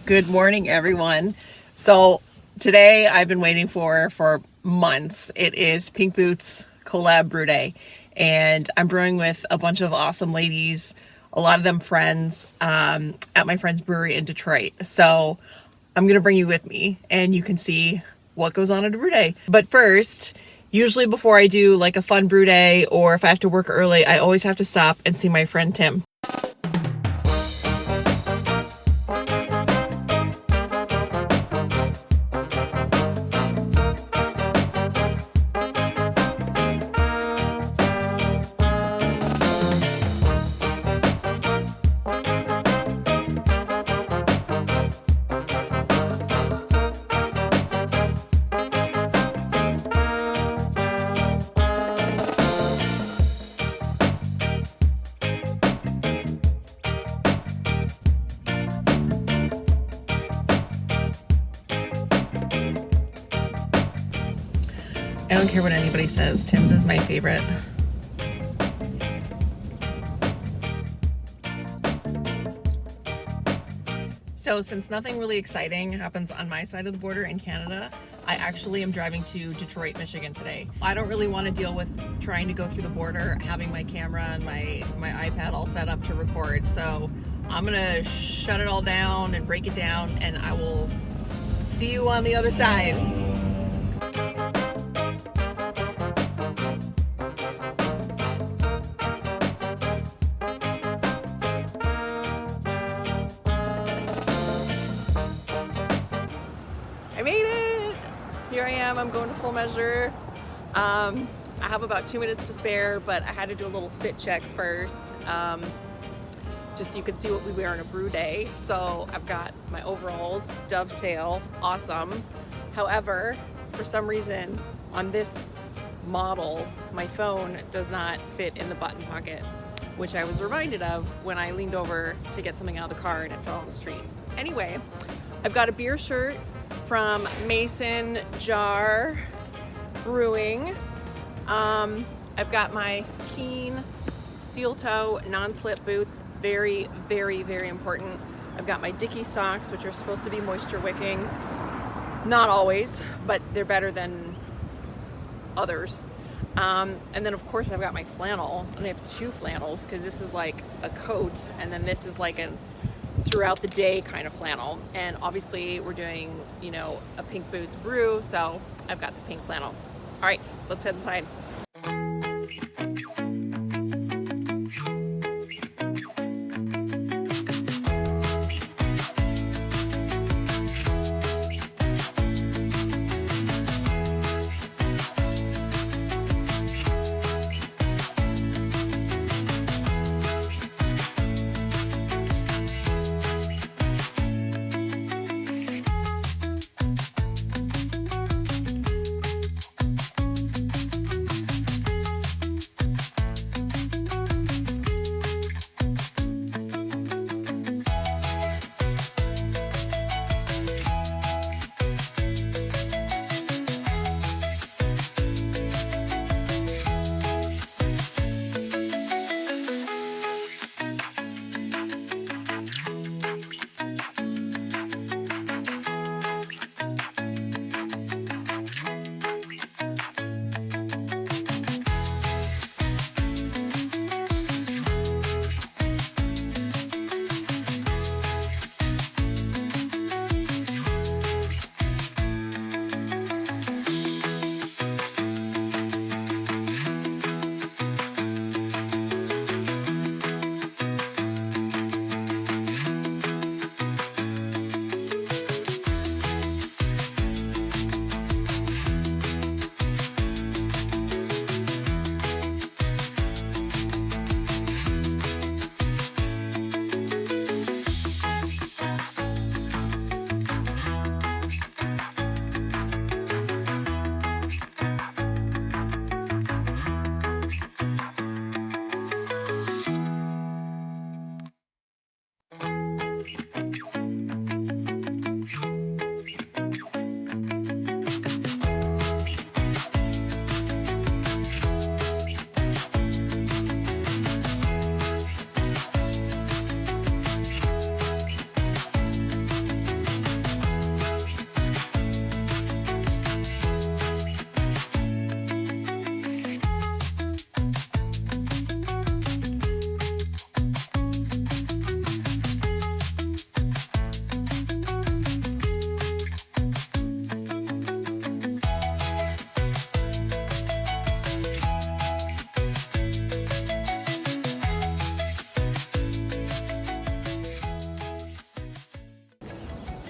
Good morning, everyone. So today I've been waiting for months. It is Pink Boots Collab Brew Day, and I'm brewing with a bunch of awesome ladies, a lot of them friends, at my friend's brewery in Detroit. So I'm gonna bring you with me and you can see what goes on at a brew day. But first, usually before I do like a fun brew day or if I have to work early, I always have to stop and see my friend Tim. I don't care what anybody says, Tim's is my favorite. So since nothing really exciting happens on my side of the border in Canada, I actually am driving to Detroit, Michigan today. I don't really want to deal with trying to go through the border, having my camera and my iPad all set up to record. So I'm gonna shut it all down and break it down, and I will see you on the other side. I made it! Here I am, I'm going to Full Measure. I have about 2 minutes to spare, but I had to do a little fit check first, just so you can see what we wear on a brew day. So I've got my overalls, Dovetail, awesome. However, for some reason, on this model, my phone does not fit in the button pocket, which I was reminded of when I leaned over to get something out of the car and it fell on the street. Anyway, I've got a beer shirt from Mason Jar Brewing. I've got my Keen steel toe non-slip boots, very, very, very important. I've got my Dickies socks, which are supposed to be moisture wicking. Not always, but they're better than others. And then of course I've got my flannel, and I have two flannels because this is like a coat and then this is like an throughout the day kind of flannel. And obviously we're doing, you know, a Pink Boots brew, so I've got the pink flannel. All right, let's head inside.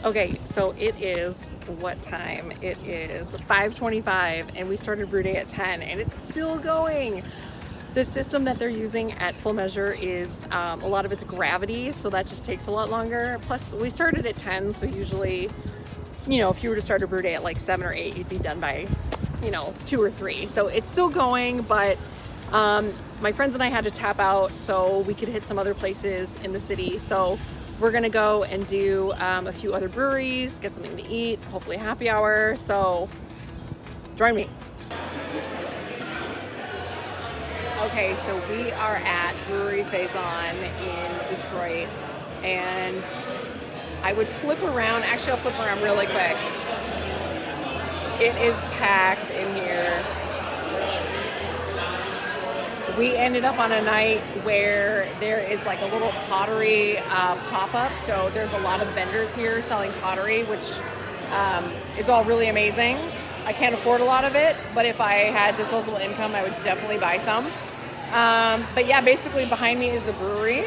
Okay, so it is what time? It is 5:25 and we started brew day at 10 and it's still going. The system that they're using at Full Measure is a lot of it's gravity, so that just takes a lot longer. Plus, we started at 10, so usually, you know, if you were to start a brew day at like 7 or 8, you'd be done by, you know, 2 or 3. So it's still going, but my friends and I had to tap out so we could hit some other places in the city. So we're gonna go and do a few other breweries, get something to eat, hopefully happy hour. So join me. Okay, so we are at Brewery Faisan in Detroit, and I would flip around. Actually, I'll flip around really quick. It is packed in here. We ended up on a night where there is like a little pottery pop-up. So there's a lot of vendors here selling pottery, which is all really amazing. I can't afford a lot of it, but if I had disposable income, I would definitely buy some. But yeah, basically behind me is the brewery.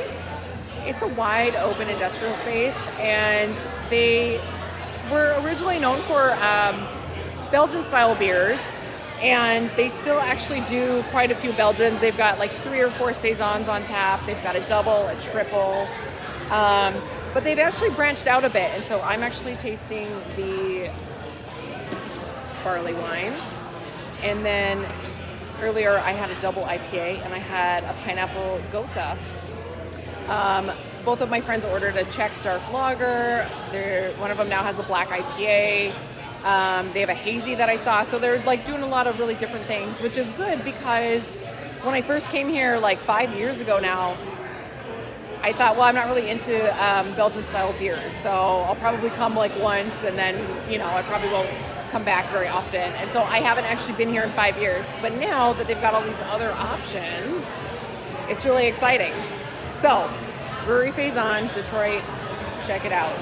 It's a wide open industrial space, and they were originally known for Belgian style beers, and they still actually do quite a few Belgians. They've got like 3 or 4 Saisons on tap. They've got a double, a triple, but they've actually branched out a bit. And so I'm actually tasting the barley wine, and then earlier I had a double IPA and I had a pineapple Gosa. Both of my friends ordered a Czech dark lager. One of them now has a black IPA. They have a hazy that I saw. So they're like doing a lot of really different things, which is good because when I first came here like 5 years ago now, I thought, well, I'm not really into Belgian style beers. So I'll probably come like once and then, you know, I probably won't come back very often. And so I haven't actually been here in 5 years. But now that they've got all these other options, it's really exciting. So Brewery Faisan, Detroit, check it out.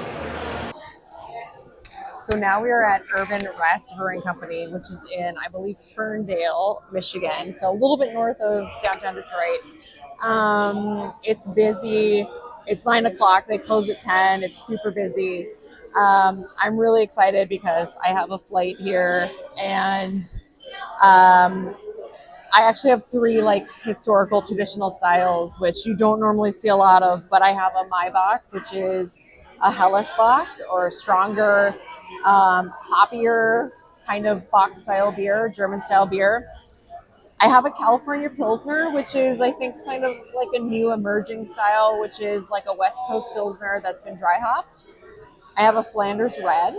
So now we are at Urban Rest Brewing Company, which is in, I believe, Ferndale, Michigan. So a little bit north of downtown Detroit. It's busy. It's 9 o'clock. They close at 10. It's super busy. I'm really excited because I have a flight here, and I actually have 3 like historical traditional styles, which you don't normally see a lot of, but I have a Maibach, which is a Hellesbock, or a stronger, hoppier kind of Bock style beer, German style beer. I have a California Pilsner, which is, I think, kind of like a new emerging style, which is like a West Coast Pilsner that's been dry hopped. I have a Flanders Red,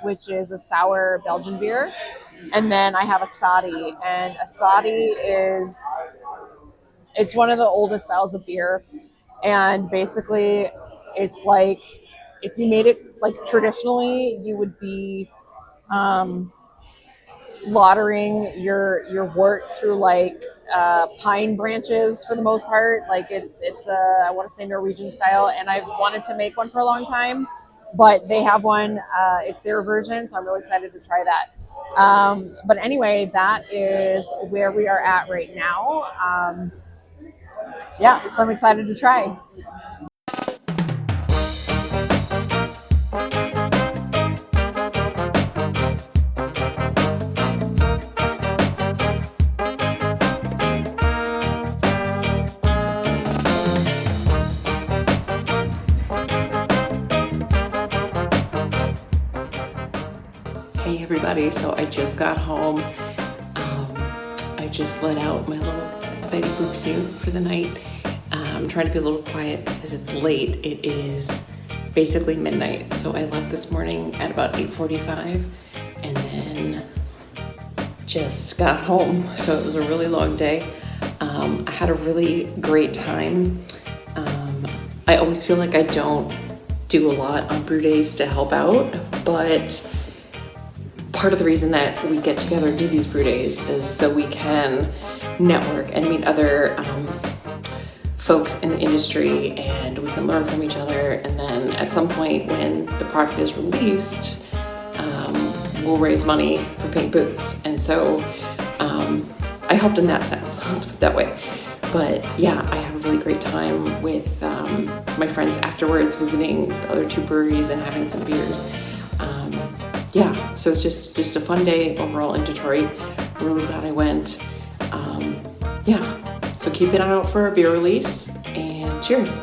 which is a sour Belgian beer. And then I have a Sadi, and a Sadi it's one of the oldest styles of beer. And basically it's like, if you made it like traditionally, you would be lautering your wort through like pine branches for the most part. Like it's I want to say Norwegian style, and I've wanted to make one for a long time, but they have one. It's their version, so I'm really excited to try that. But anyway, that is where we are at right now. Yeah, so I'm excited to try. Hey everybody, so I just got home. I just let out my little Betty Boop suit for the night. I'm trying to be a little quiet because it's late. It is basically midnight. So I left this morning at about 8:45 and then just got home. So it was a really long day. I had a really great time. I always feel like I don't do a lot on brew days to help out, but part of the reason that we get together and do these brew days is so we can network and meet other folks in the industry, and we can learn from each other. And then at some point when the product is released, we'll raise money for Pink Boots. And so I helped in that sense, let's put it that way. But yeah, I had a really great time with my friends afterwards, visiting the other two breweries and having some beers. Yeah, so it's just a fun day overall in Detroit. I'm really glad I went. Yeah, so keep an eye out for a beer release, and cheers.